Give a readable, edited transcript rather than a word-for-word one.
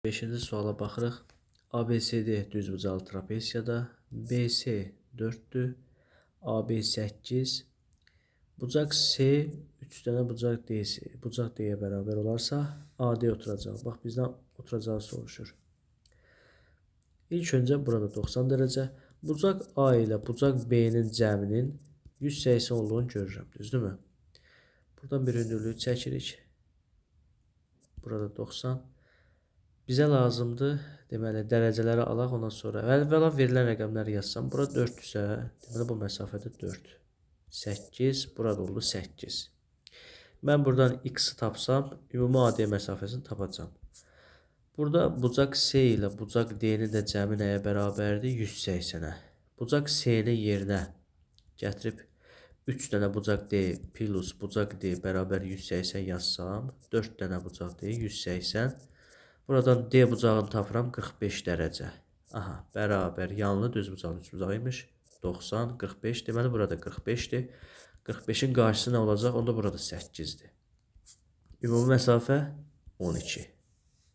5-ci suala baxırıq. ABCD düzbucaqlı trapeziyada BC 4-dür, AB 8, bucaq C 3 dənə bucaq D-yə bərabər olarsa AD oturacaq. Bax, bizdən oturacağı soruşur. İlk öncə burada 90 dərəcə. Bucaq A ilə bucaq B-nin cəminin 180 olduğunu görürəm. Düzdürmü? Buradan bir hündürlüyü çəkirik. Burada 90. Bizə lazımdır, deməli, dərəcələri alaq, ondan sonra əvvəla verilən rəqəmləri yazsam. Bura 4-dürsə, deməli, bu məsafədə 4. 8, burada oldu 8. Mən buradan x-i tapsam, ümumi AD məsafəsini tapacam. Burada bucaq C ilə bucaq D-nin də cəmi nəyə bərabərdir? 180-ə. Bucaq C-nin yerinə gətirib 3 dənə bucaq D plus bucaq D bərabər 180 yazsam, 4 dənə bucaq D 180. Buradan D bucağını tapıram 45 dərəcə. Aha, bərabər yanlı düz bucağın üç bucağıymış. 90, 45. Deməli, burada 45-dir. 45-in qarşısı nə olacaq? Onda burada 8-dir. Ümumi məsafə 12.